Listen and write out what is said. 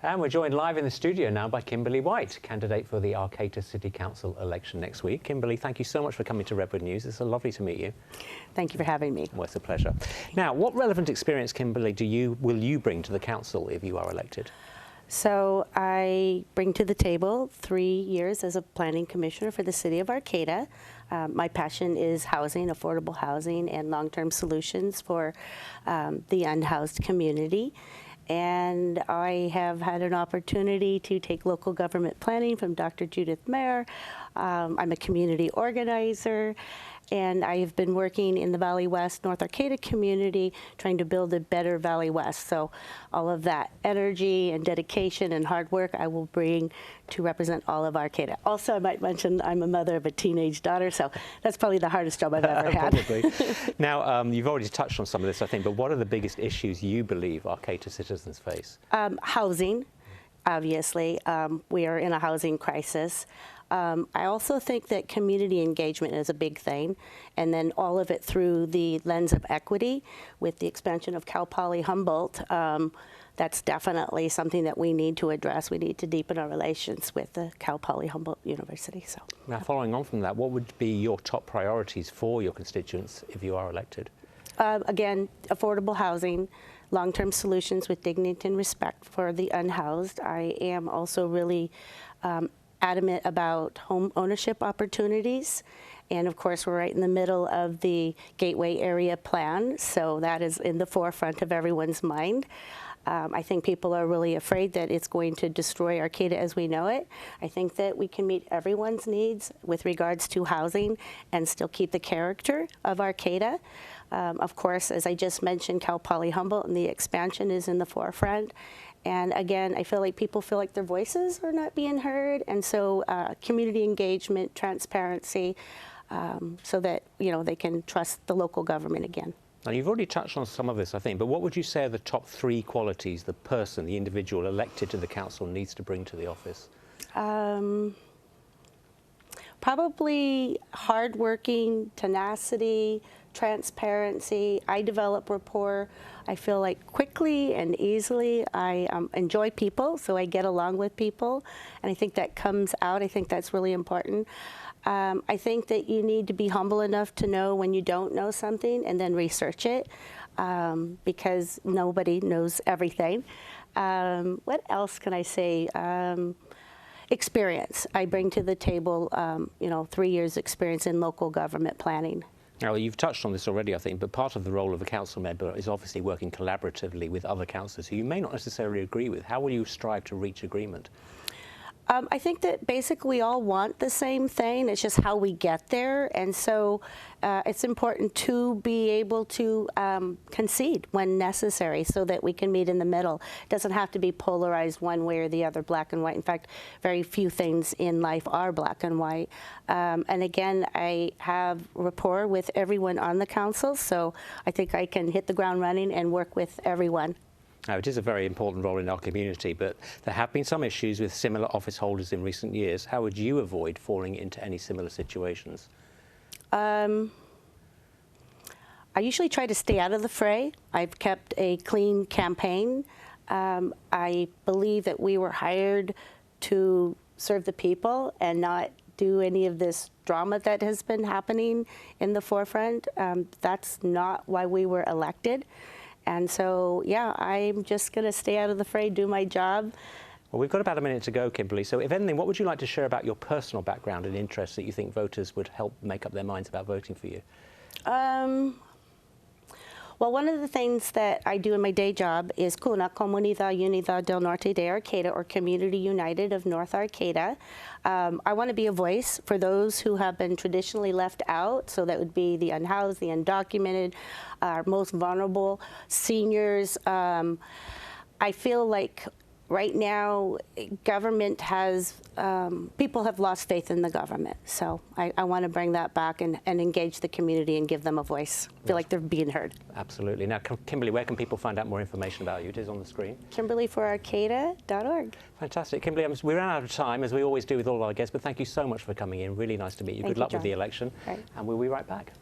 And we're joined live in the studio now by Kimberley White, candidate for the Arcata City Council election next week. Kimberley, thank you so much for coming to Redwood News. It's so lovely to meet you. Thank you for having me. Well, it's a pleasure. Now, what relevant experience, Kimberley, will you bring to the council if you are elected? So I bring to the table 3 years as a planning commissioner for the city of Arcata. My passion is housing, affordable housing, and long-term solutions for the unhoused community. And I have had an opportunity to take local government planning from Dr. Judith Mayer. I'm a community organizer, and I have been working in the Valley West, North Arcata community, trying to build a better Valley West. So all of that energy and dedication and hard work I will bring to represent all of Arcata. Also, I might mention I'm a mother of a teenage daughter, so that's probably the hardest job I've ever had. Probably. Now, you've already touched on some of this, I think, but what are the biggest issues you believe Arcata citizens face? Housing, obviously. We are in a housing crisis. I also think that community engagement is a big thing, and then all of it through the lens of equity with the expansion of Cal Poly Humboldt. That's definitely something that we need to address. We need to deepen our relations with the Cal Poly Humboldt University. So, now, following on from that, what would be your top priorities for your constituents if you are elected? Again, affordable housing, long-term solutions with dignity and respect for the unhoused. I am also really adamant about home ownership opportunities. And of course, we're right in the middle of the Gateway Area Plan, so that is in the forefront of everyone's mind. I think people are really afraid that it's going to destroy Arcata as we know it. I think that we can meet everyone's needs with regards to housing and still keep the character of Arcata. Of course, as I just mentioned, Cal Poly Humboldt and the expansion is in the forefront. And again, I feel like people feel like their voices are not being heard. And so community engagement, transparency, so that, you know, they can trust the local government again. Now, you've already touched on some of this, I think, but what would you say are the top 3 qualities the person, the individual elected to the council needs to bring to the office? Probably hardworking, tenacity, transparency. I develop rapport, I feel like, quickly and easily. I enjoy people, so I get along with people, and I think that comes out. I think that's really important. I think that you need to be humble enough to know when you don't know something and then research it, because nobody knows everything. What else can I say? Experience. I bring to the table, 3 years experience in local government planning. Now, you've touched on this already, I think, but part of the role of a council member is obviously working collaboratively with other councillors who you may not necessarily agree with. How will you strive to reach agreement? I think that basically we all want the same thing. It's just how we get there. And so it's important to be able to concede when necessary so that we can meet in the middle. It doesn't have to be polarized one way or the other, black and white. In fact, very few things in life are black and white. And again, I have rapport with everyone on the council, so I think I can hit the ground running and work with everyone. Now, it is a very important role in our community, but there have been some issues with similar office holders in recent years. How would you avoid falling into any similar situations? I usually try to stay out of the fray. I've kept a clean campaign. I believe that we were hired to serve the people and not do any of this drama that has been happening in the forefront. That's not why we were elected. And so, yeah, I'm just going to stay out of the fray, do my job. Well, we've got about a minute to go, Kimberley. So if anything, what would you like to share about your personal background and interests that you think voters would help make up their minds about voting for you? Well, one of the things that I do in my day job is CUNA, Comunidad Unida del Norte de Arcata, or Community United of North Arcata. I want to be a voice for those who have been traditionally left out, so that would be the unhoused, the undocumented, our most vulnerable, seniors. I feel like right now, government has, people have lost faith in the government. So I want to bring that back and engage the community and give them a voice. Feel like they're being heard. Absolutely. Now, Kimberley, where can people find out more information about you? It is on the screen. KimberleyforArcata.org. Fantastic. Kimberley, we ran out of time, as we always do with all our guests, but thank you so much for coming in. Really nice to meet you. Good luck with the election. Right. And we'll be right back.